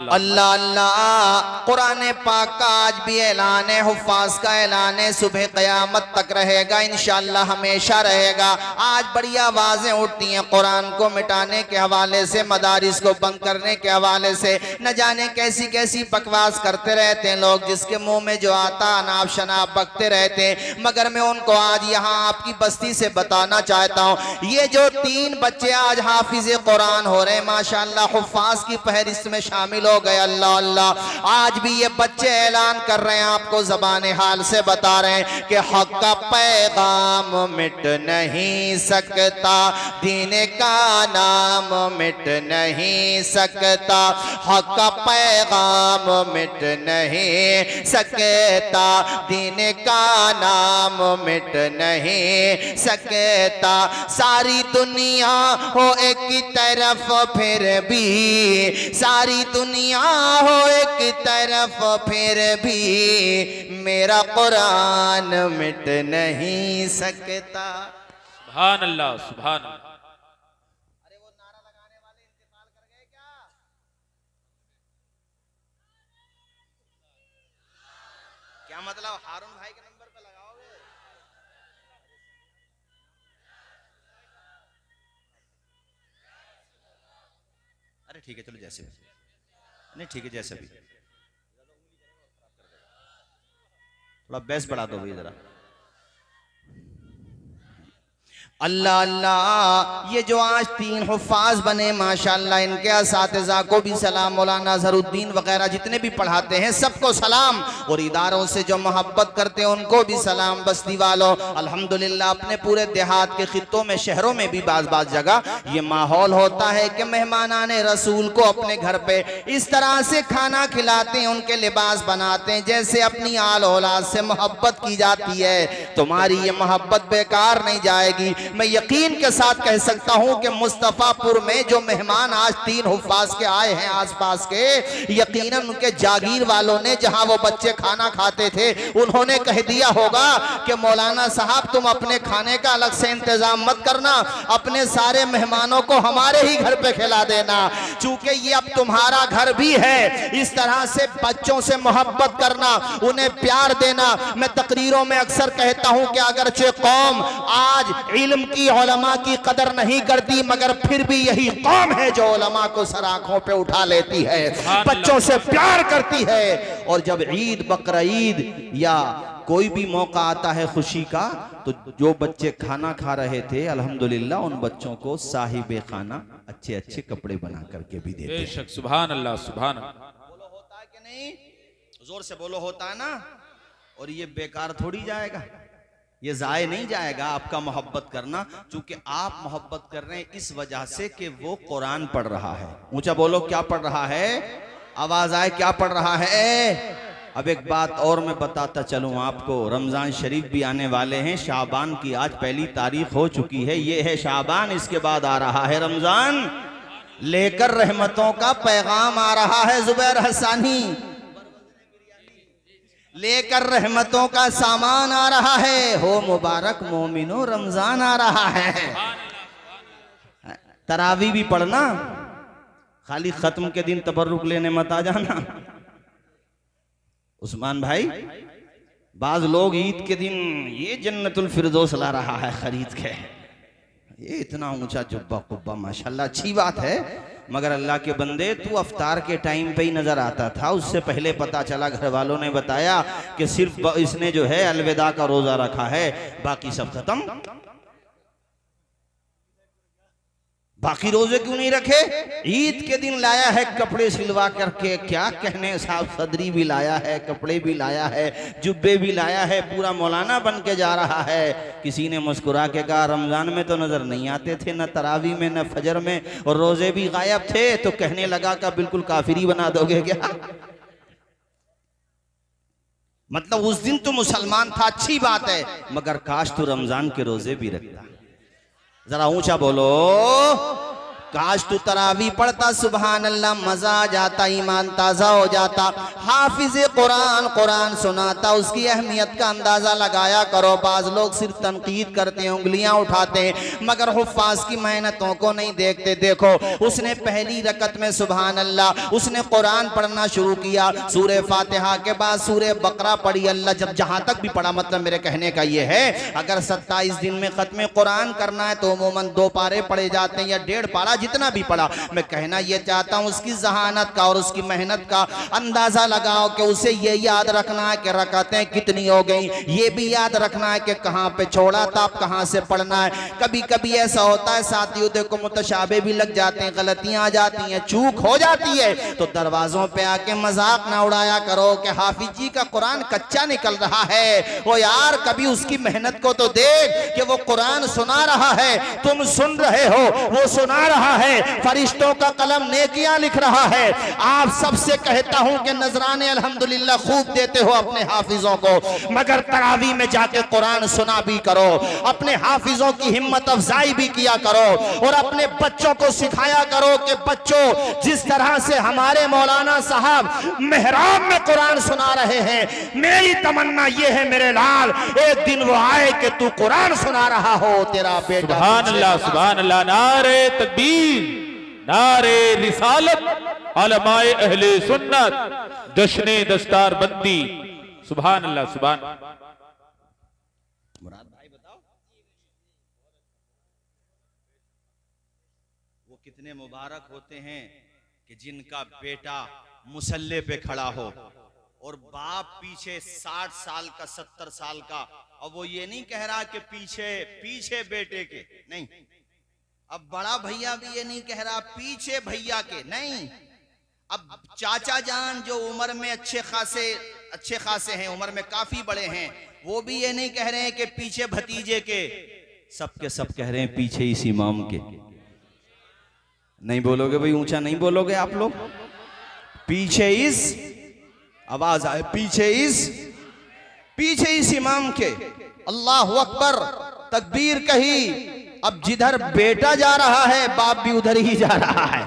अल्लाह अल्लाह। कुरान पाक का आज भी ऐलान है, हुफ्फाज का ऐलान है, सुबह क़यामत तक रहेगा, इंशाअल्लाह हमेशा रहेगा। आज बड़ी आवाज़ें उठती हैं कुरान को मिटाने के हवाले से, मदारिस को बंद करने के हवाले से, न जाने कैसी कैसी बकवास करते रहते हैं लोग, जिसके मुंह में जो आता अनाप शनाप बकते रहते हैं। मगर मैं उनको आज यहाँ आपकी बस्ती से बताना चाहता हूँ, ये जो 3 बच्चे आज हाफिज़ कुरान हो रहे हैं, माशाअल्लाह हुफ्फाज की फहरिस्त में शामिल हो गए। अल्लाह अल्लाह। आज भी ये बच्चे ऐलान कर रहे हैं, आपको ज़बान हाल से बता रहे हैं कि हक का पैगाम मिट नहीं सकता, दीन का नाम मिट नहीं सकता, हक का पैगाम मिट नहीं सकता, दीन का नाम मिट नहीं सकता। सारी दुनिया हो एक तरफ फिर भी, सारी दुनिया हो एक तरफ फिर भी, मेरा कुरान मिट नहीं सकता। सुभान अल्लाह, सुभान अल्लाह। अरे वो नारा लगाने वाले इंतकाल कर गए क्या? क्या मतलब हारून भाई के नंबर पे लगाओगे? अरे ठीक है, चलो जैसे भी, नहीं ठीक है जैसे भी, थोड़ा बेस बढ़ा दो भाई जरा। अल्लाह अल्लाह। ये जो आज 3 हुफ्फाज बने माशाअल्लाह, इनके असातिज़ा को भी सलाम, मौलाना ज़हरुद्दीन वगैरह जितने भी पढ़ाते हैं सबको सलाम, और इदारों से जो मोहब्बत करते हैं उनको भी सलाम। बस्ती वालों अल्हम्दुलिल्लाह, अपने पूरे देहात के खित्तों में, शहरों में भी बाज़ जगह ये माहौल होता है कि मेहमानाने रसूल को अपने घर पे इस तरह से खाना खिलाते हैं, उनके लिबास बनाते हैं जैसे अपनी आल औलाद से मोहब्बत की जाती है। तुम्हारी ये मोहब्बत बेकार नहीं जाएगी। मैं यकीन के साथ कह सकता हूं कि मुस्तफापुर में जो मेहमान आज 3 हुफ्फाज के आए हैं आसपास के, यकीनन उनके जागीर वालों ने, जहां वो बच्चे खाना खाते थे, उन्होंने कह दिया होगा कि मौलाना साहब तुम अपने खाने का अलग से इंतजाम मत करना, अपने सारे मेहमानों को हमारे ही घर पे खिला देना, चूंकि ये अब तुम्हारा घर भी है। इस तरह से बच्चों से मोहब्बत करना, उन्हें प्यार देना। मैं तकरीरों में अक्सर कहता हूं कि अगरचे कौम आज इल्म की, उलमा की कदर नहीं करती, मगर फिर भी यही कौम है जो उलमा को सर आंखों पे उठा लेती है, बच्चों से प्यार करती है। और जब ईद, बकरा ईद या कोई भी मौका आता है खुशी का, तो जो बच्चे खाना खा रहे थे अल्हम्दुलिल्लाह उन बच्चों को साहिबे खाना अच्छे अच्छे कपड़े बना करके भी देते हैं। बेशक, सुभान अल्लाह, सुभान अल्लाह। बोलो होता है कि नहीं? जोर से बोलो, होता है ना? और ये बेकार थोड़ी जाएगा, ये जाए नहीं जाएगा आपका मोहब्बत करना, चूंकि आप मोहब्बत कर रहे हैं इस वजह से कि वो कुरान पढ़ रहा है। ऊंचा बोलो, क्या पढ़ रहा है? आवाज आए, क्या पढ़ रहा है? अब एक बात और मैं बताता चलूं आपको, रमजान शरीफ भी आने वाले हैं, शाबान की आज पहली तारीख हो चुकी है, ये है शाबान, इसके बाद आ रहा है रमजान, लेकर रहमतों का पैगाम आ रहा है जुबैर हसानी, लेकर रहमतों का सामान आ रहा है। हो मुबारक मोमिनो, रमजान आ रहा है। तरावी भी पढ़ना, खाली खत्म के दिन तबर्रुक लेने मत आ जाना। उस्मान भाई, बाज लोग ईद के दिन ये जन्नतुल फिरदौस ला रहा है खरीद के, ये इतना ऊंचा जुब्बा कुब्बा, माशाल्लाह अच्छी बात है, मगर अल्लाह के बंदे तू अफ्तार के टाइम पे ही नजर आता था, उससे पहले पता चला, घर वालों ने बताया कि सिर्फ इसने जो है अलविदा का रोजा रखा है, बाकी सब खत्म। बाकी रोजे क्यों नहीं रखे? ईद के दिन लाया है कपड़े सिलवा करके, क्या कहने साहब, सदरी भी लाया है, कपड़े भी लाया है, जुब्बे भी लाया है, पूरा मौलाना बन के जा रहा है। किसी ने मुस्कुरा के कहा रमजान में तो नजर नहीं आते थे, न तरावी में न फजर में, और रोजे भी गायब थे, तो कहने लगा का बिल्कुल काफिरी बना दोगे क्या? मतलब उस दिन तो मुसलमान था, अच्छी बात है, मगर काश तो रमजान के रोजे भी रखता। जरा ऊंचा बोलो, काश तू तरावी पढ़ता, सुभान अल्लाह, मजा आ जाता, ईमान ताजा हो जाता। हाफिज कुरान कुरान सुनाता, उसकी अहमियत का अंदाजा लगाया करो। बाज लोग सिर्फ तनकीद करते हैं, उंगलियां उठाते हैं, मगर हुफ्फाज की मेहनतों को नहीं देखते। देखो उसने पहली रकत में सुभान अल्लाह उसने कुरान पढ़ना शुरू किया, सूरे फातिहा के बाद सूरे बकरा पढ़ी। अल्लाह जब जहां तक भी पढ़ा, मतलब मेरे कहने का ये है, अगर 27 दिन में खत्म कुरान करना है तो अमूमन 2 पारे पढ़े जाते हैं या 1.5 पारा, जितना भी पढ़ा। मैं कहना ये चाहता हूं उसकी जहानत का और उसकी मेहनत का अंदाजा लगाओ कि उसे ये याद रखना है कि रकातें कितनी हो गई, ये भी याद रखना है कि कहां पे छोड़ा था, अब कहां से पढ़ना है। कभी कभी ऐसा होता है साथियों, देखो मुतशाबे भी लग जाते हैं, गलतियां आ जाती हैं, चूक हो जाती है, तो दरवाजों पे आके मजाक ना उड़ाया करो कि हाफिज जी का कुरान कच्चा निकल रहा है। वो यार कभी उसकी मेहनत को तो देख कि वो कुरान सुना रहा है, तुम सुन रहे हो, वो सुना रहा है, फरिश्तों का कलम नेकियां लिख रहा है। आप सबसे कहता हूं कि नजराने अल्हम्दुलिल्लाह खूब देते हो अपने हाफिजों को, मगर तरावी में जाके कुरान सुना भी करो, अपने हाफिजों की हिम्मत अफजाई भी किया करो और अपने बच्चों को सिखाया करो कि बच्चों, जिस तरह से हमारे मौलाना साहब मेहराब में कुरान सुना रहे हैं, मेरी तमन्ना यह है मेरे लाल, एक दिन वो आए कि तू कुरान सुना रहा हो, तेरा बेटा। सुभान अल्लाह, नारे तकबीर, नारे रिसालत, उलमाए अहले सुन्नत, जश्ने दस्तार बंदी। सुभान अल्लाह, सुभान। मुराद भाई बताओ वो कितने मुबारक होते हैं कि जिनका बेटा मुसल्ले पे खड़ा हो और बाप पीछे 60 साल का 70 साल का, और वो ये नहीं कह रहा कि पीछे पीछे बेटे के नहीं, अब बड़ा भैया भी ये नहीं कह रहा पीछे भैया के नहीं, अब चाचा जान जो उम्र में अच्छे खासे हैं, उम्र में काफी बड़े हैं, वो भी ये नहीं कह रहे हैं कि पीछे भतीजे के, सबके सब कह रहे हैं पीछे इस इमाम के। नहीं बोलोगे भाई, ऊंचा नहीं बोलोगे आप लोग, पीछे इस, आवाज आए, पीछे इस इमाम के। अल्लाह अकबर, तकबीर कही। अब जिधर बेटा जा रहा है बाप भी उधर ही जा रहा है।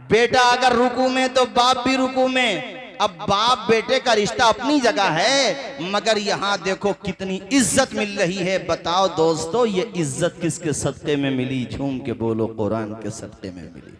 बेटा अगर रुकू में तो बाप भी रुकू में। अब बाप बेटे का रिश्ता अपनी जगह है, मगर यहां देखो कितनी इज्जत मिल रही है। बताओ दोस्तों, ये इज्जत किसके सदके में मिली? झूम के बोलो, कुरान के सदके में मिली।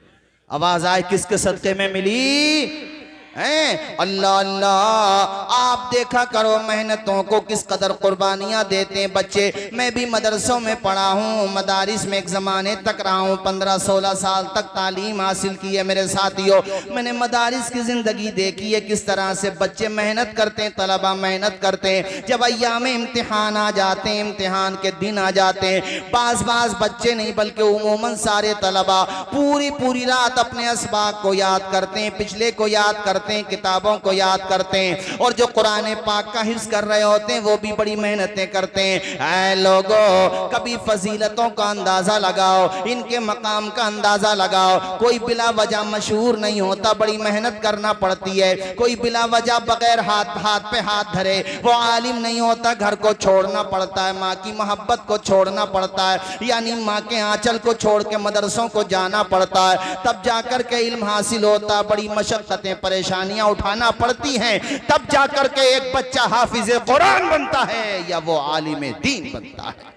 आवाज आए, किसके सदके में मिली? अल्लाह अल्लाह। आप देखा करो मेहनतों को किस कदर कुर्बानियां देते हैं बच्चे। मैं भी मदरसों में पढ़ा हूँ, मदारिस में एक ज़माने तक रहा हूँ, 15-16 साल तक तालीम हासिल की है मेरे साथियों। मैंने मदारिस की ज़िंदगी देखी है, किस तरह से बच्चे मेहनत करते हैं, तलबा मेहनत करते हैं। जब अय्याम इम्तिहान आ जाते हैं, इम्तिहान के दिन आ जाते हैं, बाज़ बच्चे नहीं बल्कि उमूमन सारे तलबा पूरी रात अपने असबाक को याद करते हैं, पिछले को याद करते हैं, किताबों को याद करते हैं, और जो कुरान पाक का हिफ्ज़ कर रहे होते हैं वो भी बड़ी मेहनतें करते हैं। ऐ लोगों, कभी फजीलतों का अंदाजा लगाओ, इनके मकाम का अंदाजा लगाओ। कोई बिला वजह मशहूर नहीं होता, बड़ी मेहनत करना पड़ती है। कोई बिला वजह बगैर हाथ पे हाथ धरे वो आलिम नहीं होता, घर को छोड़ना पड़ता है, माँ की मोहब्बत को छोड़ना पड़ता है, यानी माँ के आंचल को छोड़ के मदरसों को जाना पड़ता है, तब जाकर के इल्म हासिल होता। बड़ी मशक्कतें परेशानियां उठाना पड़ती हैं, तब जाकर के एक बच्चा हाफिज कुरान बनता है या वो आलिम दीन बनता है।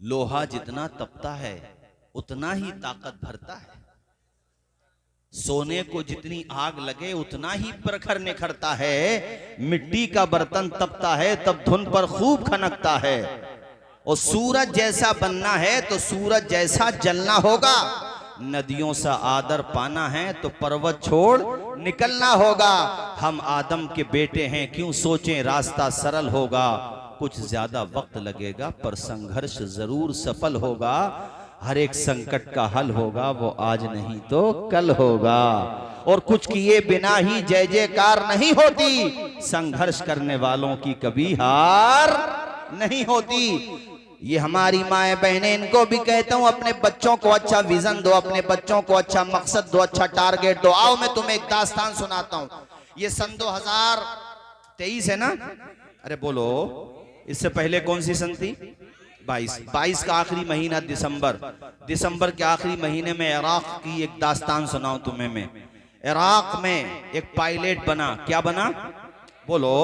लोहा जितना तपता है उतना ही ताकत भरता है। सोने को जितनी आग लगे उतना ही प्रखर निखरता है। मिट्टी का बर्तन तपता है तब धुन पर खूब खनकता है। और सूरज जैसा बनना है तो सूरज जैसा जलना होगा। नदियों सा आदर पाना है तो पर्वत छोड़ निकलना होगा। हम आदम के बेटे हैं, क्यों सोचें रास्ता सरल होगा। कुछ ज्यादा वक्त लगेगा पर संघर्ष जरूर सफल होगा। हर एक संकट का हल होगा, वो आज नहीं तो कल होगा। और कुछ किए बिना ही जय जयकार नहीं होती। संघर्ष करने वालों की कभी हार नहीं होती। ये हमारी माए बहनें, इनको भी कहता हूं अपने बच्चों को अच्छा विजन दो, अपने बच्चों को अच्छा मकसद दो, अच्छा टारगेट दो। आओ मैं तुम्हें एक दास्तान सुनाता हूं। ये सन 2023 है ना? अरे बोलो इससे पहले कौन सी सन थी? 22 का आखिरी महीना दिसंबर के आखिरी महीने में इराक की एक दास्तान सुनाऊं तुम्हें मैं। इराक में एक पायलट बना। क्या बना? बोलो,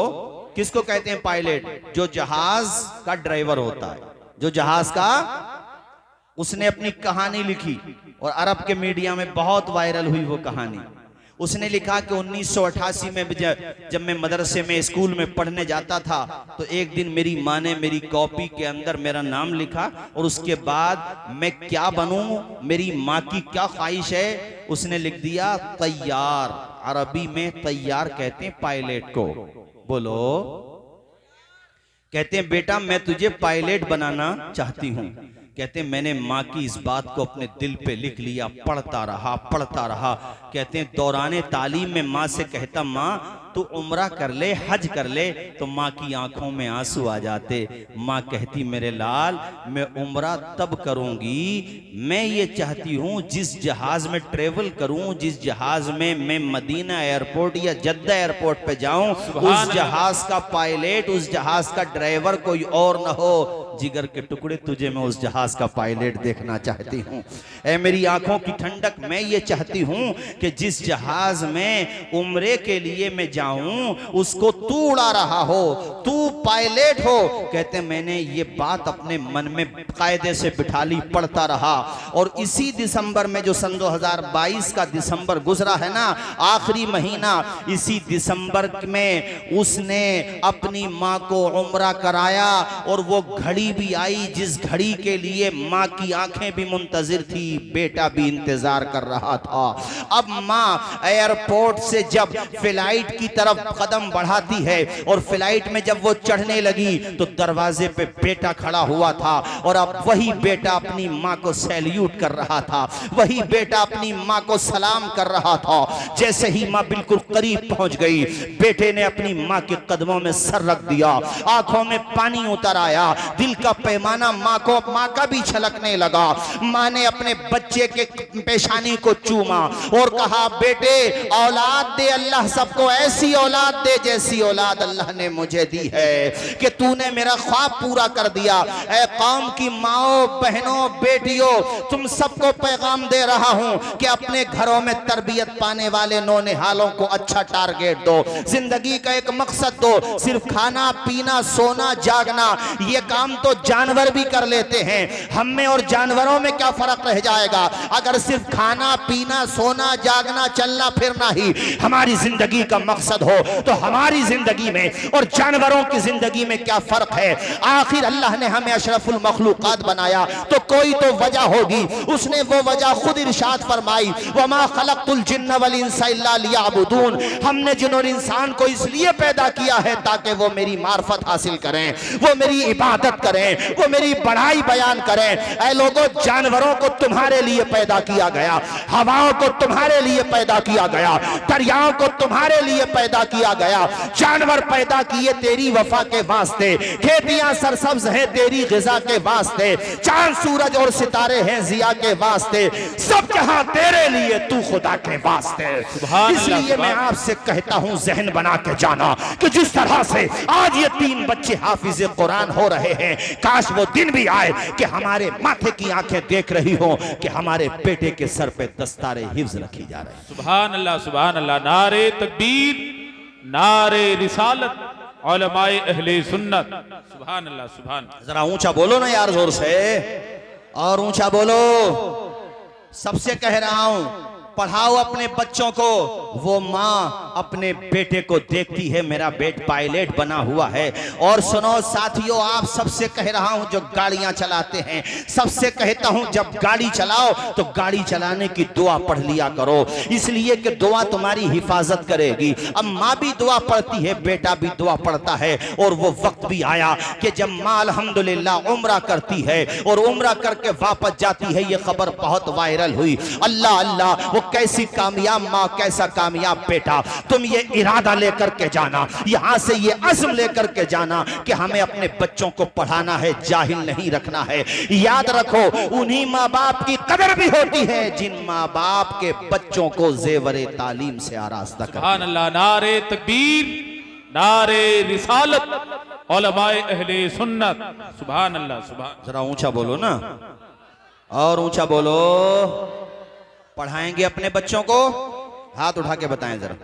किसको कहते हैं पायलट? जो जहाज का ड्राइवर होता है, जो जहाज का। उसने अपनी कहानी लिखी और अरब के मीडिया में बहुत वायरल हुई वो कहानी। उसने लिखा कि 1988 में जब मैं मदरसे में स्कूल में पढ़ने जाता था तो एक दिन मेरी माँ ने मेरी कॉपी के अंदर मेरा नाम लिखा और उसके बाद मैं क्या बनूं, मेरी माँ की क्या ख्वाहिश है, उसने लिख दिया तैयार। अरबी में तैयार कहते हैं पायलट को। बोलो, कहते हैं बेटा मैं तुझे पायलट बनाना चाहती हूं। कहते हैं मैंने माँ की इस बात को अपने दिल पे लिख लिया, पढ़ता रहा। कहते हैं दौराने तालीम में माँ से कहता, माँ तू उम्रा कर ले, हज कर ले, तो माँ की आंखों में आंसू आ जाते। माँ कहती मेरे लाल मैं उम्रा तब करूंगी, मैं ये चाहती हूँ जिस जहाज में ट्रेवल करूं, जिस जहाज में मैं मदीना एयरपोर्ट या जद्दा एयरपोर्ट पे जाऊं, उस जहाज का पायलट, उस जहाज का ड्राइवर कोई और न हो। जिगर के टुकड़े, तुझे मैं उस जहाज का पायलट देखना चाहती हूँ। ऐ मेरी आंखों की ठंडक, मैं ये चाहती हूँ कि जिस जहाज में उम्रे के लिए मैं जाऊं उसको तू उड़ा रहा हो, तू पायलट हो। कहते मैंने ये बात अपने मन में कायदे से बिठा ली, पढ़ता रहा। और इसी दिसंबर में, जो सन 2022 का दिसंबर गुजरा है ना, आखिरी महीना, इसी दिसंबर में उसने अपनी माँ को उम्रा कराया और वो घड़ी भी आई जिस घड़ी के लिए माँ की आंखें भी मुंतजिर थी, बेटा भी इंतजार कर रहा था। अब माँ एयरपोर्ट से जब फ्लाइट की तरफ कदम बढ़ाती है और फ्लाइट में जब वो चढ़ने लगी तो दरवाजे पे बेटा खड़ा हुआ था और अब वही बेटा अपनी माँ को सैल्यूट कर रहा था, वही बेटा अपनी माँ को सलाम कर रहा था। जैसे ही माँ बिल्कुल करीब पहुंच गई, बेटे ने अपनी माँ के कदमों में सर रख दिया, आंखों में पानी उतर आया, दिल का पैमाना माँ का भी छलकने लगा। माँ ने अपने बच्चे के पेशानी को चूमा और कहा बेटे औलाद दे, अल्लाह सबको ऐसी औलाद दे जैसी औलाद अल्लाह ने मुझे दी है, कि तूने मेरा ख्वाब पूरा कर दिया। ऐ कौम की माओ, बहनों, बेटियों, तुम सबको पैगाम दे रहा हूं कि अपने घरों में तरबियत पाने वाले नौनिहालों को अच्छा टारगेट दो, जिंदगी का एक मकसद दो। सिर्फ खाना पीना सोना जागना ये काम तो जानवर भी कर लेते हैं, हम में और जानवरों में क्या फर्क रह जाएगा? अगर सिर्फ खाना पीना सोना जागना चलना फिरना ही हमारी जिंदगी का मकसद हो तो हमारी जिंदगी में और जानवरों की जिंदगी में क्या फर्क है? आखिर अल्लाह ने हमें अशरफुल मखलूकात बनाया तो कोई तो वजह होगी, उसने वो वजह खुद इरशाद फरमाई, वमा खलक़तुल जिन्न वल इंसा इल्ला लियअबुदून। हमने जिन और इंसान को इसलिए पैदा किया है ताकि वो मेरी मार्फत हासिल करें, वो मेरी इबादत करें, वो मेरी बड़ाई बयान करें। ऐ लोगों, जानवरों को तुम्हारे लिए पैदा किया गया, हवाओं को तुम्हारे लिए पैदा किया गया, दरियाओं को तुम्हारे लिए पैदा किया गया। जानवर पैदा किए तेरी वफा के वास्ते, खेतियां सरसब्ज हैं तेरी ग़िज़ा के वास्ते, चांद सूरज और सितारे हैं जिया के वास्ते, सब जहां तेरे लिए, तू खुदा के वास्ते। इसलिए मैं आपसे कहता हूं जहन बना के जाना कि जिस तरह से आज ये 3 बच्चे हाफिज कुरान हो रहे हैं, काश वो दिन भी आए कि हमारे माथे की आंखें देख रही हो कि हमारे बेटे के सर पे दस्तारे हिफ्ज रखी जा रही है। सुभान अल्लाह, सुभान अल्लाह। नारे तकबीर, नारे रिसालत, उलमाए अहले सुन्नत। सुभान अल्लाह, सुभान। जरा ऊंचा बोलो ना यार, जोर से और ऊंचा बोलो। सबसे कह रहा हूं, पढ़ाओ अपने बच्चों को। वो माँ अपने बेटे को देखती है, मेरा बेट पायलट बना हुआ है। और सुनो साथियों, आप सबसे कह रहा हूं जो गाड़ियां चलाते हैं, सबसे कहता हूं जब गाड़ी चलाओ तो गाड़ी चलाने की दुआ पढ़ लिया करो, इसलिए कि दुआ तुम्हारी हिफाजत करेगी। अब माँ भी दुआ पढ़ती है, बेटा भी दुआ पढ़ता है। और वो वक्त भी आया कि जब माँ अल्हम्दुलिल्लाह उम्रा करती है और उम्रा करके वापस जाती है, ये खबर बहुत वायरल हुई। अल्लाह अल्लाह, वो कैसी कामयाब माँ, कैसा कामयाब बेटा। तुम ये इरादा लेकर के जाना, यहां से ये अज़्म लेकर के जाना कि हमें अपने बच्चों को पढ़ाना है, जाहिल नहीं रखना है। याद रखो, उन्हीं माँ बाप की कदर भी होती है जिन माँ बाप के बच्चों को जेवरे तालीम से आरास्ता कर। सुभान अल्लाह। नारे तकबीर, नारे रिसालत, उलमाए अहले सुन्नत। सुभान अल्लाह, सुभान। जरा ऊंचा बोलो ना, और ऊंचा बोलो। पढ़ाएंगे अपने बच्चों को? हाथ उठा के बताएं जरा,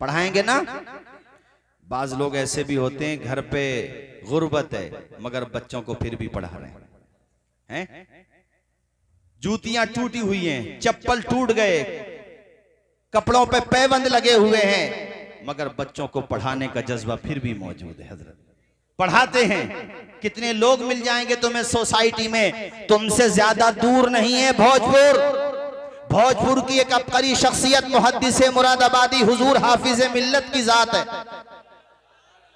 पढ़ाएंगे ना? बाज लोग ऐसे भी होते हैं, घर पे गुर्बत है मगर बच्चों को फिर भी पढ़ा रहे हैं। जूतियां टूटी हुई हैं, चप्पल टूट गए, कपड़ों पे पैबंद लगे हुए हैं, मगर बच्चों को पढ़ाने का जज्बा फिर भी मौजूद है। हजरत पढ़ाते हैं। कितने लोग मिल जाएंगे तुम्हें सोसाइटी में, तुमसे ज्यादा दूर नहीं है भोजपुर। भोजपुर की एक अबकारी शख्सियत मुहद्दिस मुरादाबादी हुजूर हाफिज मिल्लत की जात है।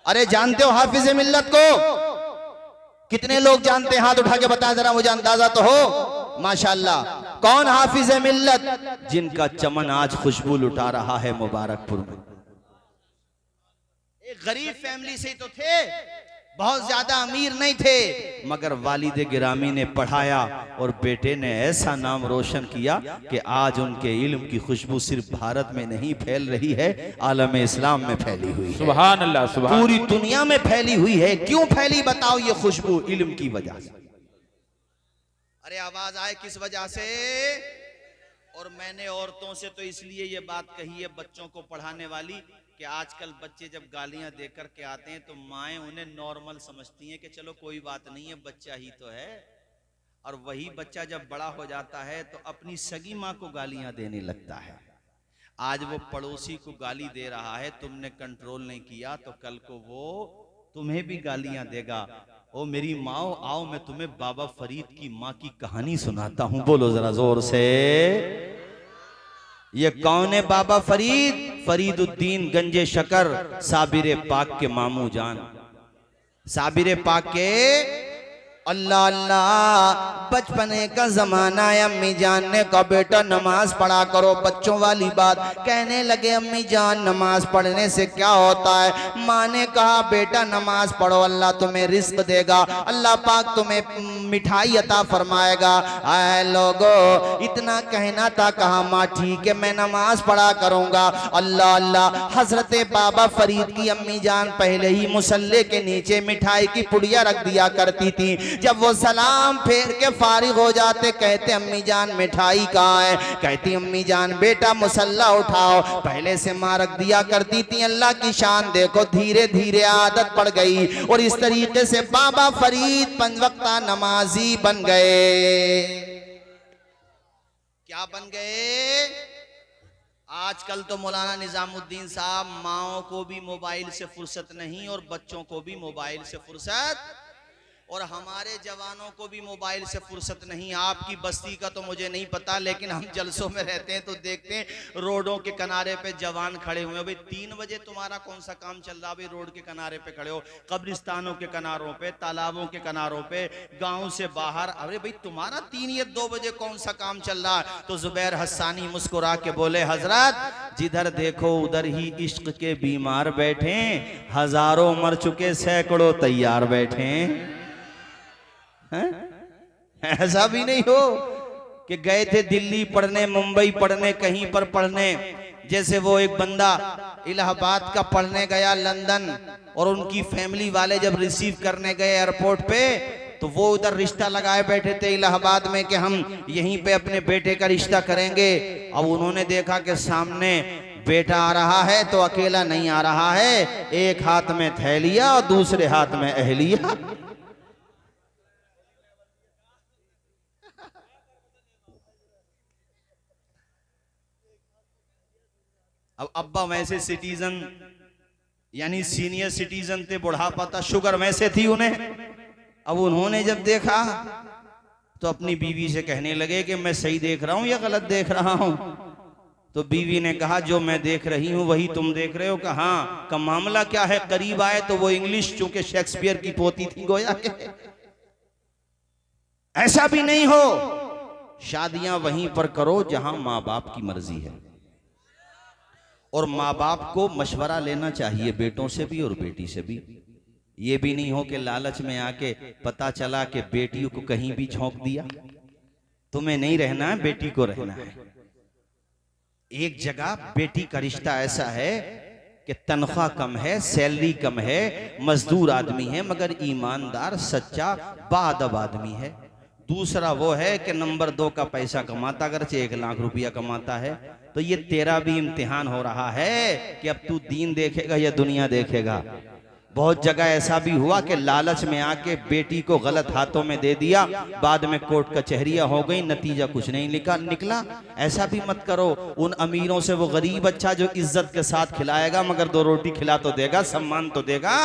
अरे जानते हो हाफिज मिल्लत को? कितने लोग जानते हैं? हाथ उठा के बताएं जरा, मुझे अंदाजा तो हो। माशाअल्लाह। कौन हाफिज मिल्लत? जिनका चमन आज खुशबू लुटा रहा है मुबारकपुर में। एक गरीब फैमिली से तो थे, बहुत ज्यादा अमीर नहीं थे, मगर वालिद गिरामी ने पढ़ाया और बेटे ने ऐसा नाम रोशन किया कि आज उनके इल्म की खुशबू सिर्फ भारत में नहीं फैल रही है, आलम इस्लाम में फैली हुई है। सुभान अल्लाह, सुभान। पूरी दुनिया में फैली हुई है। क्यों फैली बताओ? ये खुशबू इल्म की वजह से। अरे आवाज आए किस वजह से? और मैंने औरतों से तो इसलिए ये बात कही है बच्चों को पढ़ाने वाली, कि आजकल बच्चे जब गालियां दे करके आते हैं तो माएं उन्हें नॉर्मल समझती हैं कि चलो कोई बात नहीं है, बच्चा ही तो है। और वही बच्चा जब बड़ा हो जाता है तो अपनी सगी माँ को गालियां देने लगता है। आज वो पड़ोसी को गाली दे रहा है, तुमने कंट्रोल नहीं किया तो कल को वो तुम्हें भी गालियां देगा। ओ मेरी माँ, आओ मैं तुम्हें बाबा फरीद की माँ की कहानी सुनाता हूँ। बोलो जरा जोर से। ये कौन है बाबा फरीद? फरीदुद्दीन गंजे शकर, साबिर पाक के मामू जान। साबिर पाक के अल्लाह अल्लाह, बचपने का जमाना है। अम्मी जान ने कहा बेटा नमाज पढ़ा करो, बच्चों वाली बात। कहने लगे अम्मी जान नमाज पढ़ने से क्या होता है? माँ ने कहा बेटा नमाज पढ़ो, अल्लाह तुम्हें रिस्क देगा, अल्लाह पाक तुम्हें मिठाई अता फरमाएगा। आए लोगो, इतना कहना था, कहा माँ ठीक है मैं नमाज पढ़ा करूंगा। अल्लाह अल्लाह, हजरत बाबा फरीद की अम्मी जान पहले ही मुसल्ले के नीचे मिठाई की पुड़िया रख दिया करती थी। जब वो सलाम फेर के फारिग हो जाते, कहते अम्मी जान मिठाई कहाँ है? कहती अम्मी जान बेटा मुसल्ला उठाओ। पहले से माँ रख दिया करती थी। अल्लाह की शान देखो, धीरे धीरे आदत पड़ गई और इस तरीके से बाबा फरीद 5 वक्ता नमाजी बन गए। क्या बन गए? आजकल तो मौलाना निजामुद्दीन साहब, माओ को भी मोबाइल से फुर्सत नहीं और बच्चों को भी मोबाइल से फुर्सत, और हमारे जवानों को भी मोबाइल से फुर्सत नहीं। आपकी बस्ती का तो मुझे नहीं पता, लेकिन हम जलसों में रहते हैं तो देखते हैं रोडों के किनारे पे जवान खड़े हुए। भाई 3 बजे तुम्हारा कौन सा काम चल रहा? भाई रोड के किनारे पे खड़े हो, कब्रिस्तानों के किनारों पे, तालाबों के किनारों पे, गाँव से बाहर। अरे भाई तुम्हारा 3 या 2 बजे कौन सा काम चल रहा? तो जुबैर हस्सानी मुस्कुरा के बोले हजरत जिधर देखो उधर ही इश्क के बीमार बैठे, हजारों मर चुके सैकड़ों तैयार बैठे। ऐसा भी नहीं हो कि गए थे दिल्ली पढ़ने, मुंबई पढ़ने, कहीं पर पढ़ने। जैसे वो एक बंदा इलाहाबाद का पढ़ने गया, लंदन, और उनकी फैमिली वाले जब रिसीव करने गए एयरपोर्ट पे तो वो उधर रिश्ता लगाए बैठे थे इलाहाबाद में कि हम यहीं पे अपने बेटे का रिश्ता करेंगे। अब उन्होंने देखा कि सामने बेटा आ रहा है तो अकेला नहीं आ रहा है, एक हाथ में थैलिया और दूसरे हाथ में अहलिया। अब अब्बा वैसे सिटीजन यानी सीनियर सिटीजन थे, बुढ़ापा था, शुगर वैसे थी उन्हें। अब उन्होंने जब देखा तो अपनी बीवी से कहने लगे कि मैं सही देख रहा हूं या गलत देख रहा हूं? तो बीवी ने कहा जो मैं देख रही हूं वही तुम देख रहे हो। कहा हाँ, का मामला क्या है? करीब आए तो वो इंग्लिश, चूंकि शेक्सपियर की पोती थी गोया। ऐसा भी नहीं हो, शादियां वहीं पर करो जहां माँ बाप की मर्जी है, और माँ बाप को मशवरा लेना चाहिए, बेटों से भी और बेटी से भी। ये भी नहीं हो कि लालच में आके पता चला कि बेटियों को कहीं भी झोंक दिया। तुम्हें नहीं रहना है, बेटी को रहना है। एक जगह बेटी का रिश्ता ऐसा है कि तनख्वाह कम है, सैलरी कम है, मजदूर आदमी है मगर ईमानदार सच्चा बाअदब आदमी है। दूसरा वो है कि नंबर 2 का पैसा कमाता, अगर 1 लाख रुपया कमाता है। तो ये तेरा भी इम्तिहान हो रहा है कि अब तू दीन देखेगा या दुनिया देखेगा। बहुत जगह ऐसा भी हुआ कि लालच में आके बेटी को गलत हाथों में दे दिया, बाद में कोर्ट कचहरियां हो गई, नतीजा कुछ नहीं निकला। ऐसा भी मत करो। उन अमीरों से वो गरीब अच्छा जो इज्जत के साथ खिलाएगा, मगर 2 रोटी खिला तो देगा, सम्मान तो देगा।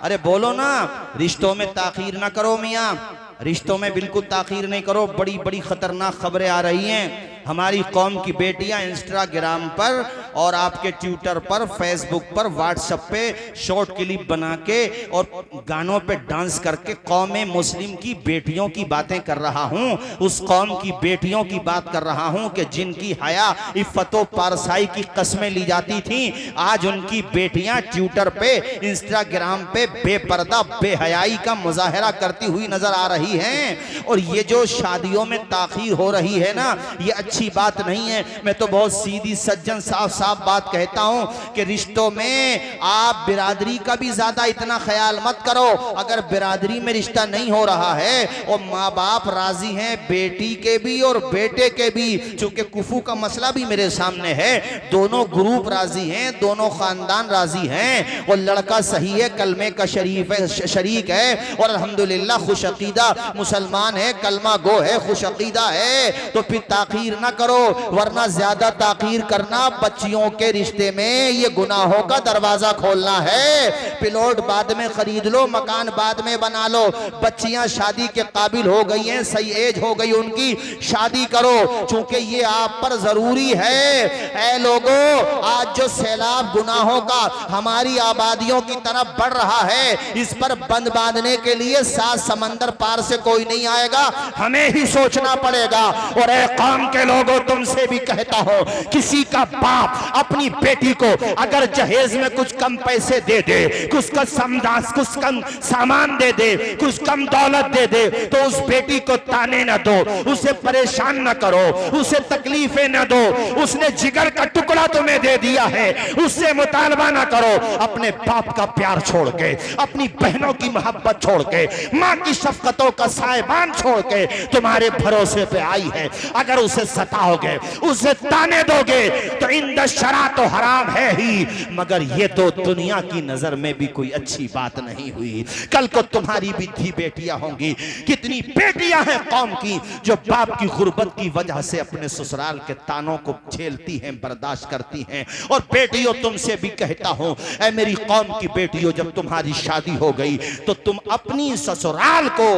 अरे बोलो ना, रिश्तों में ताखीर ना करो मियाँ, रिश्तों में बिल्कुल ताखीर नहीं करो। बड़ी बड़ी खतरनाक खबरें आ रही हैं। हमारी कौम की बेटियां इंस्टाग्राम पर और आपके ट्विटर पर, फेसबुक पर, व्हाट्सएप पे शॉर्ट क्लिप बना के और गानों पे डांस करके कौम मुस्लिम की बेटियों की बातें कर रहा हूं। उस कौम की बेटियों की बात कर रहा हूं कि जिनकी हया, इफ्फतो पारसाई की कस्में ली जाती थी, आज उनकी बेटियां ट्विटर पे, इंस्टाग्राम पे बेपर्दा बेहयाई का मुजाहरा करती हुई नजर आ रही हैं। और ये जो शादियों में ताखीर हो रही है ना, ये अच्छी बात नहीं है। मैं तो बहुत सीधी सज्जन साफ साफ बात कहता हूं कि रिश्तों में आप बिरादरी का भी ज्यादा इतना ख्याल मत करो। अगर बिरादरी में रिश्ता नहीं हो रहा है और माँ बाप राजी हैं, बेटी के भी और बेटे के भी, चूंकि कुफू का मसला भी मेरे सामने है, दोनों ग्रुप राजी हैं, दोनों खानदान राजी हैं और लड़का सही है, कलमे का शरीक है और अल्हम्दुलिल्लाह खुश अकीदा मुसलमान है, कलमा गो है, खुश अकीदा है, तो फिर ताखीर ना करो। वरना ज्यादा ताखीर करना बच्चियों के रिश्ते में ये गुनाहों का दरवाजा खोलना है। प्लॉट बाद में खरीद लो, मकान बाद में बना लो, बच्चियां शादी के काबिल हो गई हैं, सही एज हो गई उनकी, शादी करो, चूंकि ये आप पर जरूरी है। ऐ लोगों, आज जो सैलाब गुनाहों का हमारी आबादियों की तरफ बढ़ रहा है, इस पर बंद बांधने के लिए 7 समंदर पार से कोई नहीं आएगा, हमें ही सोचना पड़ेगा। और ऐ कौम के लोगों, तुमसे भी कहता हूं, किसी का बाप अपनी बेटी को अगर जहेज में कुछ कम पैसे दे दे, कुछ कम सामान दे दे, कुछ कम दौलत दे दे, तो उस बेटी को ताने न दो, उसे परेशान न करो, उसे तकलीफें न दो। उसने जिगर का टुकड़ा तुम्हें दे दिया है, उससे मुतालबा न करो। अपने बाप का प्यार छोड़ के, अपनी बहनों की मोहब्बत छोड़ के, माँ की शफकतों का साहिबान छोड़ के तुम्हारे भरोसे पे आई है, अगर उसे सताओगे, उसे ताने दोगे, तो इंद शरा तो हराम है ही, मगर ये तो दुनिया की नजर में भी कोई अच्छी बात नहीं हुई। कल को तुम्हारी भी धी बेटियां होंगी। कितनी बेटियां हैं कौम की जो बाप की गुर्बत की वजह से अपने ससुराल के तानों को झेलती हैं, बर्दाश्त करती हैं। और बेटियों, तुमसे भी कहता हूं, ऐ मेरी कौम की बेटियों, जब तुम्हारी शादी हो गई तो तुम अपनी ससुराल को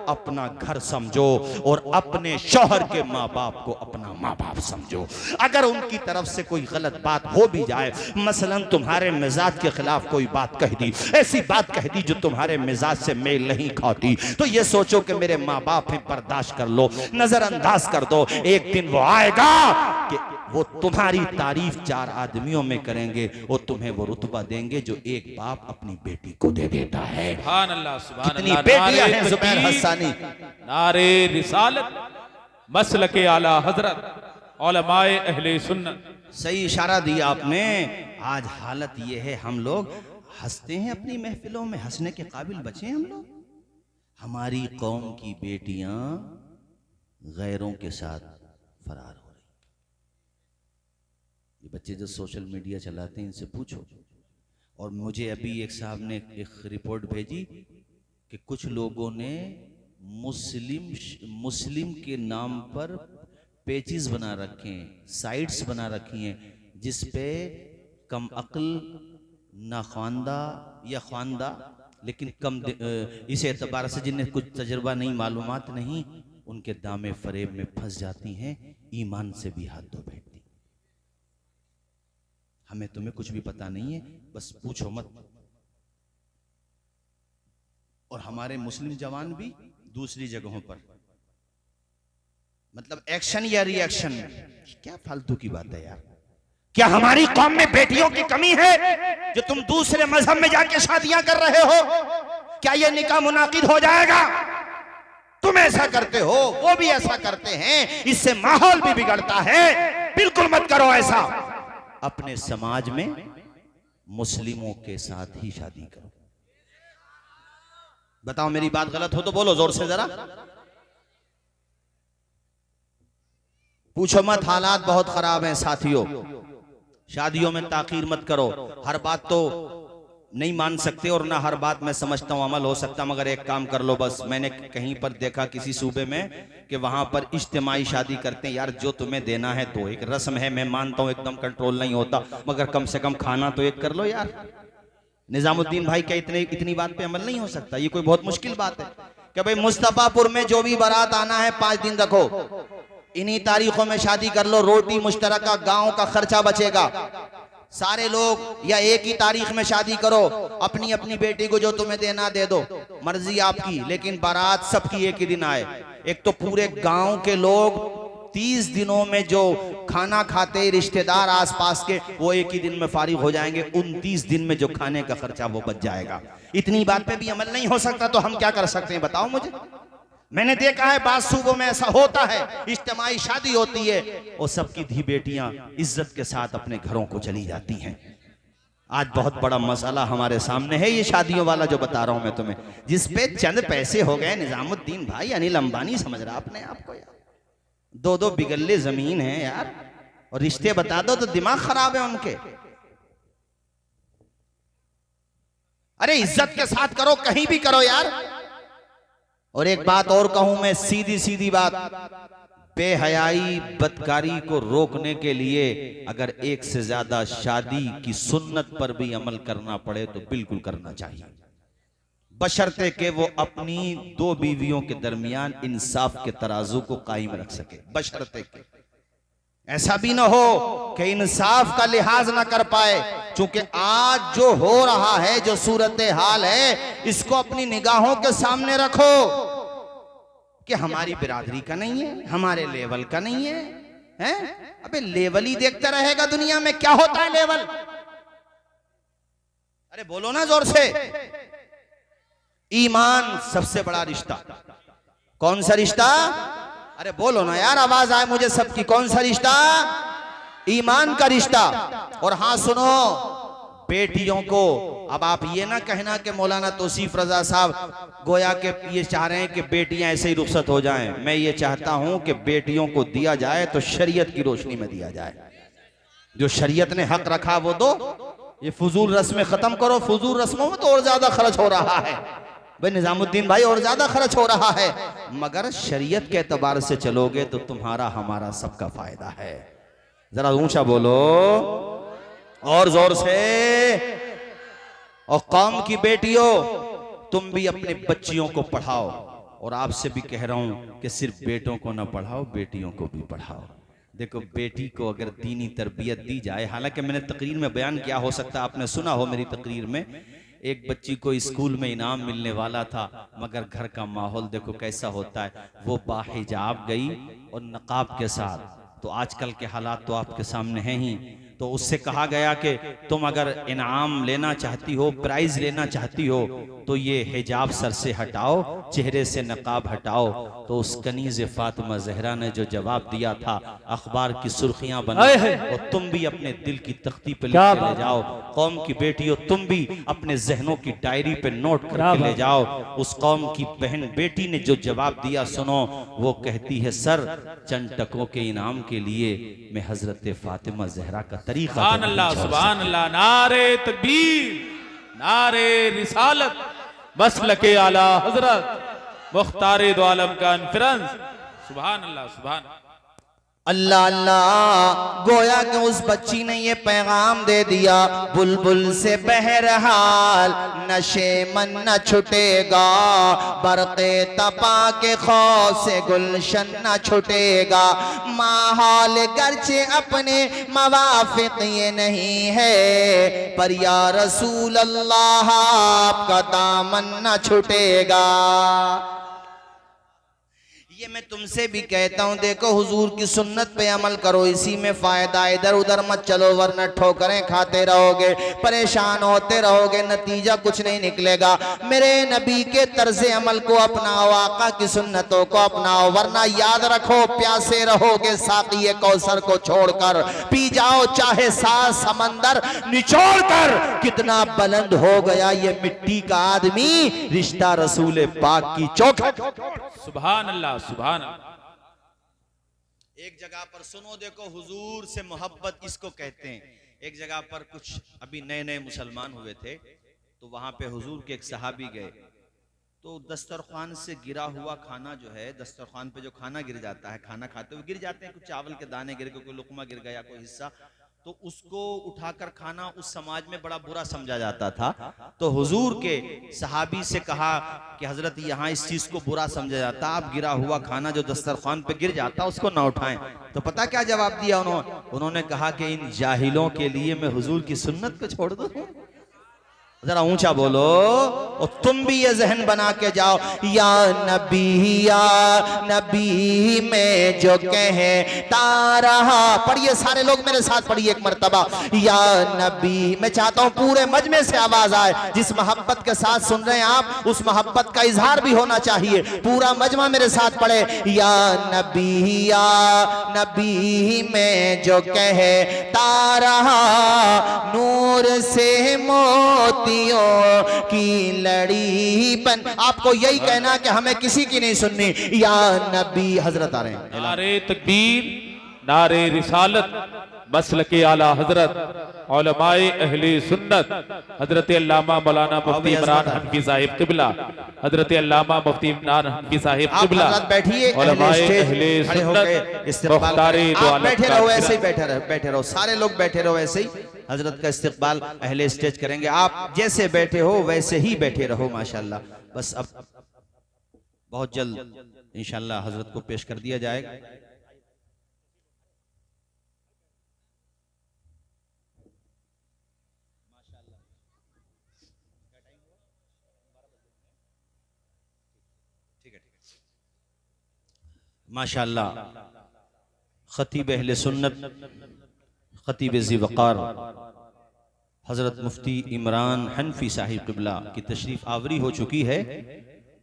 अपना घर समझो और अपने शौहर के माँ बाप को अपना माँ बाप समझो। अगर उनकी तरफ से कोई गलत बात हो भी जाए, मसलन तुम्हारे मिजाज के खिलाफ कोई बात कह दी, ऐसी बात कह दी जो तुम्हारे मिजाज से मेल नहीं खाती, तो ये सोचो कि मेरे माँ बाप हैं, बर्दाश्त कर लो, नजरअंदाज कर दो। एक दिन वो आएगा कि वो तुम्हारी तारीफ 4 आदमियों में करेंगे और तुम्हें वो रुतबा देंगे जो एक बाप अपनी बेटी को दे देता है। सुभान अल्लाह, सुभान कितनी अल्लाह। बेटियां हैं जुबैर हसानी, नारे रिसालत, मसलके आला हजरत, उलमाए अहले सुन्नत। सही इशारा दिया आपने। आज हालत ये है, हम लोग हंसते हैं अपनी महफिलों में, हंसने के काबिल बचे हम लोग। हमारी कौम की बेटियां गैरों के साथ फरार हो रही। ये बच्चे जो सोशल मीडिया चलाते हैं, इनसे पूछो। और मुझे अभी एक साहब ने एक रिपोर्ट भेजी कि कुछ लोगों ने मुस्लिम के नाम पर पेजेस बना रखे हैं, साइट्स बना रखी हैं, जिस पे कम अक्ल, ना ख्वांदा या ख्वांदा, लेकिन कम इस एतबार से जिन्हें कुछ तजर्बा नहीं, मालूमात नहीं, उनके दामे फरेब में फंस जाती हैं, ईमान से भी हाथ धो बैठती। हमें तुम्हें कुछ भी पता नहीं है, बस पूछो मत। और हमारे मुस्लिम जवान भी दूसरी जगहों पर, मतलब एक्शन या रिएक्शन में। क्या फालतू की बात है यार। क्या हमारी कौम में बेटियों की कमी है जो तुम दूसरे मजहब में जाके शादियां कर रहे हो? क्या यह निकाह मुनाकिद हो जाएगा? तुम ऐसा करते हो, वो भी ऐसा करते हैं, इससे माहौल भी बिगड़ता है। बिल्कुल मत करो ऐसा। अपने समाज में मुस्लिमों के साथ ही शादी करो। बताओ मेरी बात गलत हो तो बोलो जोर से जरा। पूछो मत, हालात बहुत खराब हैं साथियों। शादियों में ताखीर मत करो। हर बात तो नहीं मान सकते और ना हर बात मैं समझता हूं अमल हो सकता, मगर एक काम कर लो बस। मैंने कहीं पर देखा किसी सूबे में कि वहां पर इज्तिमाई शादी करते हैं। यार जो तुम्हें देना है तो एक रस्म है, मैं मानता हूं एकदम कंट्रोल नहीं होता, मगर कम से कम खाना तो एक कर लो यार। निजामुद्दीन भाई क्या इतनी बात पे अमल नहीं हो सकता? ये कोई बहुत मुश्किल बात है कि भाई मुस्तफापुर में जो भी बारात आना है 5 दिन रखो, इन्हीं तारीखों में शादी कर लो, रोटी मुश्तरका, गांव का खर्चा बचेगा सारे लोग। या एक ही तारीख में शादी करो, अपनी अपनी बेटी को जो तुम्हें देना दे दो, मर्जी आपकी, लेकिन बारात सबकी एक ही दिन आए। एक तो पूरे गांव के लोग 30 दिनों में जो खाना खाते रिश्तेदार आसपास के, वो एक ही दिन में फारिग हो जाएंगे। 29 दिन में जो खाने का खर्चा वो बच जाएगा। इतनी बात पे भी अमल नहीं हो सकता तो हम क्या कर सकते हैं बताओ मुझे। मैंने देखा है बात सूबों में ऐसा होता है, इज्तिमाई शादी होती है और सबकी धी बेटियां इज्जत के साथ अपने घरों को चली जाती हैं। आज बहुत बड़ा मसला हमारे सामने है ये शादियों वाला जो बता रहा हूं मैं तुम्हें, जिस पे चंद पैसे हो गए। निजामुद्दीन भाई अनिल अंबानी समझ रहा अपने आपको यार। 2-2 बिगल्ले जमीन है यार, और रिश्ते बता दो तो दिमाग खराब है उनके। अरे इज्जत के साथ करो, कहीं भी करो यार। और एक बात और कहूं मैं, सीधी सीधी बात, बेहयाई बदकारी को रोकने के लिए अगर एक से ज्यादा शादी की सुन्नत पर भी अमल करना पड़े तो बिल्कुल करना चाहिए, बशर्ते कि वो अपनी 2 बीवियों के दरमियान इंसाफ के तराजू को कायम रख सके। बशर्ते के ऐसा भी ना हो कि इंसाफ का लिहाज ना कर पाए। चूंकि आज जो हो रहा है, जो सूरत हाल है, इसको अपनी निगाहों के सामने रखो कि हमारी बिरादरी का नहीं है, हमारे लेवल का नहीं है, हैं? अबे लेवल ही देखता रहेगा दुनिया में, क्या होता है लेवल? अरे बोलो ना जोर से। ईमान सबसे बड़ा रिश्ता। कौन सा रिश्ता? अरे बोलो ना यार, आवाज आए मुझे सबकी। कौन सा रिश्ता? ईमान का रिश्ता। और हाँ सुनो, बेटियों को अब आप ये ना कहना कि मौलाना तौसीफ रजा साहब गोया के ये चाह रहे हैं कि बेटियां ऐसे ही रुखसत हो जाएं। मैं ये चाहता हूं कि बेटियों को दिया जाए तो शरीयत की रोशनी में दिया जाए। जो शरीयत ने हक रखा वो दो। ये फजूल रस्में खत्म करो। फजूल रस्मों में तो और ज्यादा खर्च हो रहा है भाई निजामुद्दीन भाई, और ज्यादा खर्च हो रहा है, मगर शरीयत के एतबार से चलोगे तो तुम्हारा हमारा सबका फायदा है। जरा ऊंचा बोलो और जोर से। और कौम की बेटियों, तुम भी अपने बच्चियों को पढ़ाओ। और आपसे भी कह रहा हूं कि सिर्फ बेटों को ना पढ़ाओ, बेटियों को भी पढ़ाओ। देखो बेटी को अगर दीनी तरबियत दी जाए, हालांकि मैंने तकरीर में बयान किया, हो सकता है आपने सुना हो मेरी तकरीर में, एक बच्ची को स्कूल में इनाम मिलने वाला था, मगर घर का माहौल देखो कैसा होता है। वो बाहिजाब गई और नकाब के साथ। तो आजकल के हालात तो आपके सामने हैं ही। तो उससे कहा गया कि तुम अगर इनाम लेना चाहती हो, प्राइज लेना चाहती हो, तो ये हिजाब सर से हटाओ, चेहरे से नकाब हटाओ। तो उस कनीज़ फातिमा जहरा ने जो जवाब दिया था, अखबार की सुर्खियां बना, और तुम भी अपने दिल की तख्ती पे लिख के ले जाओ। कौम की बेटियों, तुम भी अपने जहनों की डायरी पे नोट करके ले जाओ। उस कौम की बहन बेटी ने जो जवाब दिया सुनो। वो कहती है, सर चंद टकों के इनाम के लिए मैं हजरत फातिमा जहरा का तरीका। सुभान अल्लाह, सुभान अल्लाह। नारे तकबीर, नारे रिसालत, मसलके आला हजरत मुख्तारे दो आलम का कॉन्फ्रेंस। सुभान अल्लाह, सुभान अल्लाह अल्लाह। गोया कि उस बच्ची ने ये पैगाम दे दिया, बुलबुल से बहरहाल नशे मन न छुटेगा, बरक़े तपा के खौफ से गुलशन न छुटेगा। माहौल गर्चे अपने मवाफिक ये नहीं है, पर या रसूल अल्लाह आपका दामन न छुटेगा। ये मैं तुमसे भी कहता हूँ, देखो हुजूर की सुन्नत पे अमल करो, इसी में फायदा, इधर उधर मत चलो वरना ठोकरें खाते रहोगे, परेशान होते रहोगे, नतीजा कुछ नहीं निकलेगा। मेरे नबी के तर्ज़े अमल को अपनाओ, आका की सुन्नतों को अपनाओ, वरना याद रखो प्यासे रहोगे साक़ी कौसर को छोड़कर, पी जाओ चाहे सात समंदर निचोड़ कर। कितना बुलंद हो गया ये मिट्टी का आदमी, रिश्ता रसूल पाक की चौखट। सुभान अल्लाह, सुभान अल्लाह। एक जगह पर सुनो, देखो हुजूर से मोहब्बत इसको कहते हैं। एक जगह पर कुछ अभी नए नए मुसलमान हुए थे, तो वहां पे हुजूर के एक सहाबी गए, तो दस्तरखान से गिरा हुआ खाना जो है, दस्तरखान पे जो खाना गिर जाता है, खाना खाते हुए गिर जाते हैं, कुछ चावल के दाने गिर गए, कोई लुकमा गिर गया, कोई हिस्सा, तो उसको उठाकर खाना उस समाज में बड़ा बुरा समझा जाता था। तो हुजूर के सहाबी से कहा कि हजरत यहाँ इस चीज को बुरा समझा जाता, आप गिरा हुआ खाना जो दस्तरखान पे गिर जाता उसको ना उठाएं। तो पता क्या जवाब दिया उन्होंने कहा कि इन जाहिलों के लिए मैं हुजूर की सुन्नत को छोड़ दूं। जरा ऊंचा बोलो, और तुम भी ये जहन बना के जाओ, या नबी में जो कहता रहा। पढ़िए सारे लोग मेरे साथ, पढ़िए एक मर्तबा, या नबी। मैं चाहता हूं पूरे मजमे से आवाज आए, जिस मोहब्बत के साथ सुन रहे हैं आप, उस मोहब्बत का इजहार भी होना चाहिए। पूरा मजमा मेरे साथ पढ़े, या नबी में जो कहता रहा, नूर से मोती की लड़ी बन। आपको यही कहना कि हमें किसी की नहीं सुननी। या नबी, हजरत आ रहे हैं, नारे तकबीर, नारे रिसालत, मसलके आला हजरत, उलमाए अहले सुन्नत, हजरत अल्लामा मौलाना मुफ्ती इमरान हनफी साहिब किबला, हजरत अल्लामा मुफ्ती इमरान हनफी साहिब किबला, बैठिए, उलमाए अहले सुन्नत, मुख्तारे दो आलम, बैठे रहो ऐसे ही, बैठे रहो, सारे लोग बैठे रहो ऐसे ही। हजरत का इस्तकबाल अहले स्टेज करेंगे, आप जैसे बैठे हो वैसे ही बैठे रहो माशाल्लाह। बस अब बहुत जल्द इंशाल्लाह हजरत को पेश कर दिया जाएगा। माशाल्लाह खतीब अहले सुन्नत, खतीब ज़ी वक़ार हज़रत मुफ्ती इमरान हनफी साहिब किबला की तशरीफ़ आवरी हो चुकी है,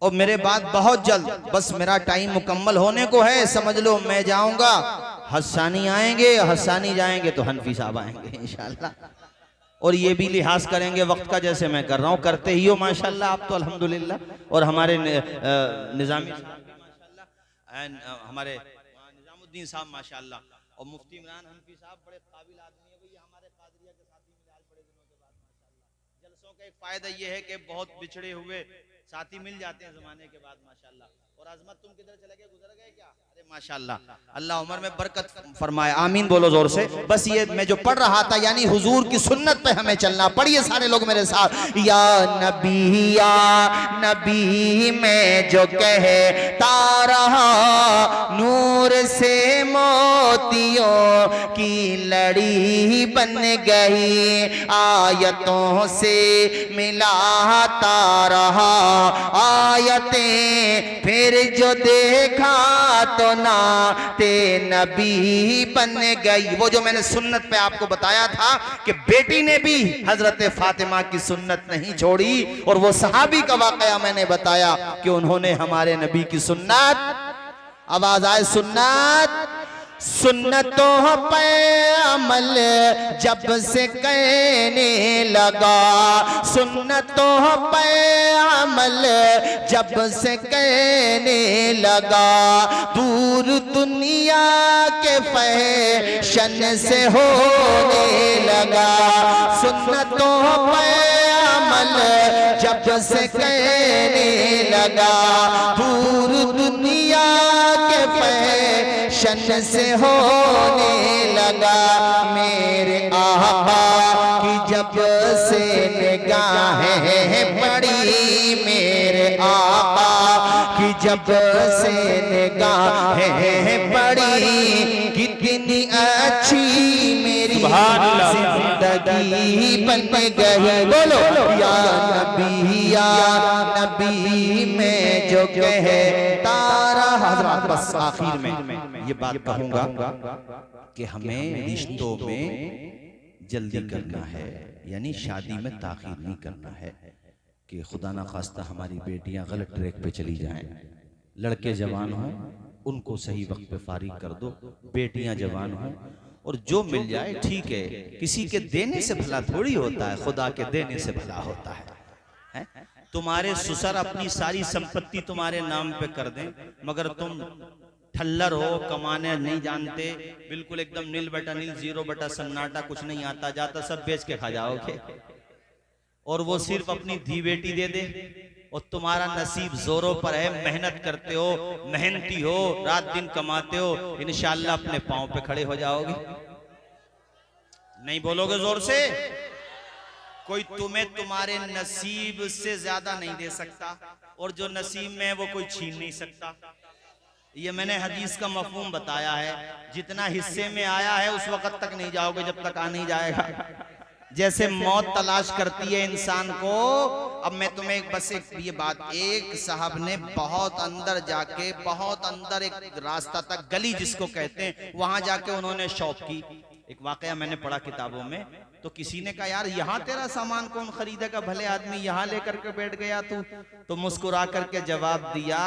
और मेरे बाद बहुत जल्द, बस मेरा टाइम मुकम्मल होने को है, समझ लो मैं जाऊंगा, हस्सानी आएंगे, हस्सानी जाएंगे तो हनफी साहब आएंगे इंशाल्लाह। और ये भी लिहाज करेंगे वक्त का, जैसे मैं कर रहा हूँ, करते ही हो माशाल्लाह आप तो अल्हम्दुलिल्लाह। और हमारे निज़ामी एंड हमारे निजामुद्दीन साहब माशाल्लाह, और मुफ्ती इमरान हनफी साहब बड़े काबिल आदमी है भैया, हमारे कादरिया के साथी मिले आज बड़े दिनों के बाद माशाल्लाह। जलसों का एक फायदा ये है कि बहुत बिछड़े हुए साथी मिल जाते हैं जमाने के बाद माशाल्लाह। और अजमत तुम किधर चले गए, गुजर गए क्या? अरे माशाल्लाह, अल्लाह उम्र में बरकत फरमाए, आमीन बोलो जोर से। बस ये मैं जो पढ़ रहा था, यानी हुजूर की सुन्नत पे हमें चलना। पढ़िए सारे लोग मेरे साथ, या नबी में जो कहता रहा, नूर से मोतियों की लड़ी बन गई, आयतों से मिलाता रहा, आयतें फिर जो देखा तो नाते नबी बन गई। वो जो मैंने सुन्नत पे आपको बताया था कि बेटी ने भी हजरत फातिमा की सुन्नत नहीं छोड़ी, और वो सहाबी का वाकया मैंने बताया कि उन्होंने हमारे नबी की सुन्नत, आवाज आए सुन्नत, सुन्नतों पे अमल जब से कहने लगा, सुन्नतों पे अमल जब से कहने लगा, दूर दुनिया के फैशन से होने लगा, सुन्नतों पे अमल जब से कहने लगा, दूर दुनिया के फैशन से होने लगा, मेरे आका की जब से निगाहें पड़ी, मेरे आका की जब से निगाहें पड़ी, कितनी अच्छी मेरी जिंदगी नबी बन गई, बोलो या नबी में जो कहता रहा। हज़रात बस आखिर में ये बात कहूंगा कि हमें रिश्तों में जल्दी करना है, यानी शादी में ताखीर नहीं करना है कि खुदा ना खास्ता हमारी बेटियां गलत ट्रैक पे चली जाएं। लड़के जवान हों उनको सही वक्त पे फारिग कर दो, बेटियां जवान हों और जो मिल जाए ठीक है। किसी के देने से भला थोड़ी होता है, खुदा के देने से भला होता है। तुम्हारे ससुर अपनी सारी संपत्ति तुम्हारे नाम पे कर दें, मगर तुम ठल्लर हो, कमाने नहीं जानते, बिल्कुल एकदम नील बटा नील, जीरो बटा सन्नाटा, कुछ नहीं आता जाता, सब बेच के खा जाओगे। और वो सिर्फ अपनी धी बेटी दे दे और तुम्हारा नसीब जोरों पर है, मेहनत करते हो, मेहनती हो, रात दिन कमाते हो, इंशाअल्लाह अपने पांव पे खड़े हो जाओगे। नहीं बोलोगे जोर से? कोई तुम्हें तुम्हारे नसीब से ज्यादा नहीं दे सकता और जो नसीब में है वो कोई छीन नहीं सकता। ये मैंने हदीस का मफहूम बताया है, जितना हिस्से में आया है उस वक्त तक नहीं जाओगे जब तक आ नहीं जाएगा। जैसे मौत तलाश करती है इंसान को। अब मैं तुम्हें बस ये बात, एक साहब ने बहुत अंदर जाके, बहुत अंदर एक रास्ता तक, गली जिसको कहते हैं, वहां जाके उन्होंने शॉप की। एक वाकया मैंने पढ़ा किताबों में, तो किसी ने कहा यार यहाँ तेरा सामान कौन खरीदेगा, भले आदमी यहाँ लेकर के बैठ गया तू। तो मुस्कुरा करके जवाब दिया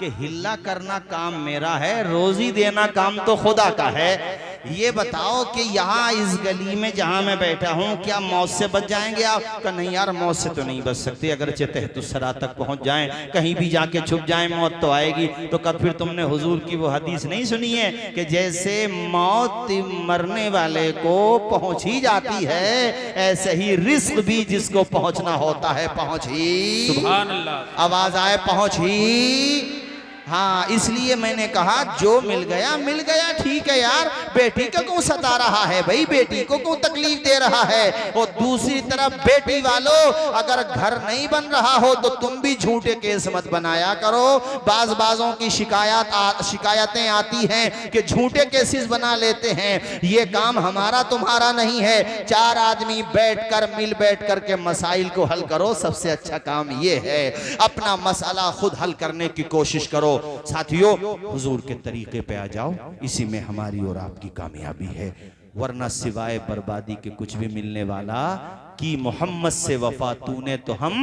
कि हिल्ला करना काम मेरा है, रोजी देना काम तो खुदा का है। ये बताओ कि यहाँ इस गली में जहाँ मैं बैठा हूँ क्या मौत से बच जाएंगे आप? का नहीं यार, मौत से तो नहीं बच सकते, अगरचे तहतुस्सरा तक पहुँच जाएं, कहीं भी जाके छुप जाएं, मौत तो आएगी। तो कब फिर तुमने हुजूर की वो हदीस नहीं सुनी है कि जैसे मौत मरने वाले को पहुँच ही जाती है, ऐसे ही रिस्क भी जिसको पहुंचना होता है पहुंच ही। सुभान अल्लाह। आवाज आए पहुंच ही। हाँ, इसलिए मैंने कहा जो मिल गया ठीक है यार। बेटी को क्यों सता रहा है भाई, बेटी को क्यों तकलीफ दे रहा है? और दूसरी तरफ बेटी वालों, अगर घर नहीं बन रहा हो तो तुम भी झूठे केस मत बनाया करो। बाजों की शिकायतें आती हैं कि झूठे केसेस बना लेते हैं। ये काम हमारा तुम्हारा नहीं है। चार आदमी मिल बैठ कर के मसाइल को हल करो। सबसे अच्छा काम ये है, अपना मसला खुद हल करने की कोशिश करो। साथियों, हुजूर के तरीके पे आ जाओ, इसी में हमारी और आपकी कामयाबी है। वरना सिवाय बर्बादी के कुछ भी मिलने वाला कि मोहम्मद से वफा तूने तो हम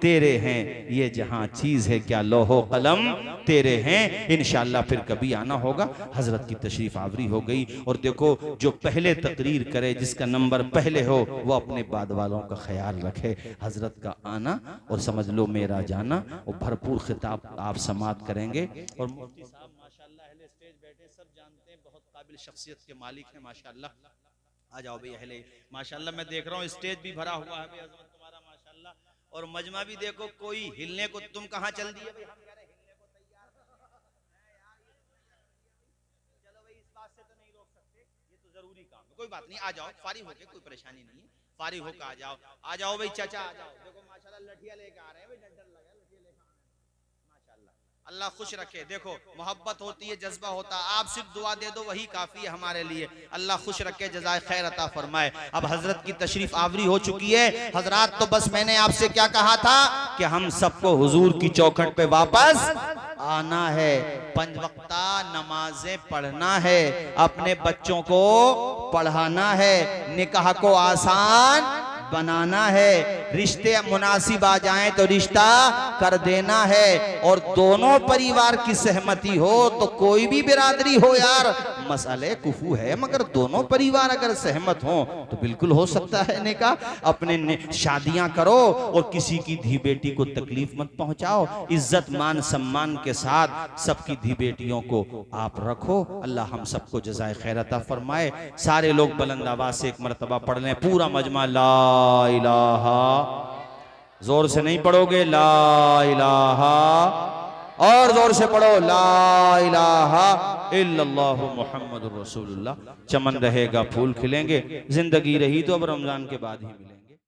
तेरे हैं, ये जहां चीज है क्या लोहो कलम तेरे हैं। इंशाअल्लाह फिर कभी आना होगा। हजरत की तशरीफ आवरी हो गई। और देखो, जो पहले तकरीर करे, जिसका नंबर पहले हो, वो अपने बाद वालों का ख्याल रखे। हजरत का आना और समझ लो मेरा जाना, और भरपूर खिताब आप समात करेंगे। और मुफ्ती साहब माशाअल्लाह अहले स्टेज बैठे, सब जानते हैं, बहुत काबिल शख्सियत के मालिक हैं माशाअल्लाह। आ जाओ भाई अहले माशाअल्लाह। मैं देख रहा हूँ स्टेज भी भरा हुआ है भाई तुम्हारा माशाअल्लाह, और मजमा भी देखो, कोई हिलने को, तुम कहाँ चल दिए भाई? हम कह रहे हिलने को तैयार। चलो भाई, इस बात से तो नहीं रोक सकते, ये तो जरूरी काम है। कोई बात नहीं, आ जाओ फारिग होके, कोई परेशानी नहीं है, फारिग होकर आ जाओ भाई। चाचा आ जाओ, देखो माशाअल्लाह लठिया लेके आ रहे हैं भाई, डंडल लगा लठिया लेके आ रहे हैं माशाअल्लाह। अल्लाह खुश रखे। देखो मोहब्बत होती है, जज्बा होता है, आप सिर्फ दुआ दे दो वही काफी है हमारे लिए। अल्लाह खुश रखे, जज़ाए खैर अता फरमाए। अब हजरत की तशरीफ आवरी हो चुकी है। हजरात, तो बस मैंने आपसे क्या कहा था कि हम सबको हुजूर की चौखट पे वापस आना है, 5 वक्ता नमाजें पढ़ना है, अपने बच्चों को पढ़ाना है, निकाह को आसान बनाना है, रिश्ते मुनासिब आ जाएं तो रिश्ता कर देना है। और दोनों परिवार की सहमति हो तो कोई भी बिरादरी हो यार, मसले कुफू है, मगर दोनों परिवार अगर सहमत हो तो बिल्कुल हो सकता है निकाह। अपने शादियां करो और किसी की धी बेटी को तकलीफ मत पहुंचाओ। इज्जत मान सम्मान के साथ सबकी धी बेटियों को आप रखो। अल्लाह हम सबको जज़ाए खैर अता फरमाए। सारे लोग बुलंद आवाज से एक मरतबा पढ़ लें, पूरा मजमा ला इलाहा। जोर से नहीं पढ़ोगे, ला इलाहा, और जोर से पढ़ो, ला इलाहा इल्लल्लाहु मुहम्मदुर रसूलुल्लाह। चमन रहेगा, फूल खिलेंगे, जिंदगी रही तो अब रमजान के बाद ही मिलेंगे।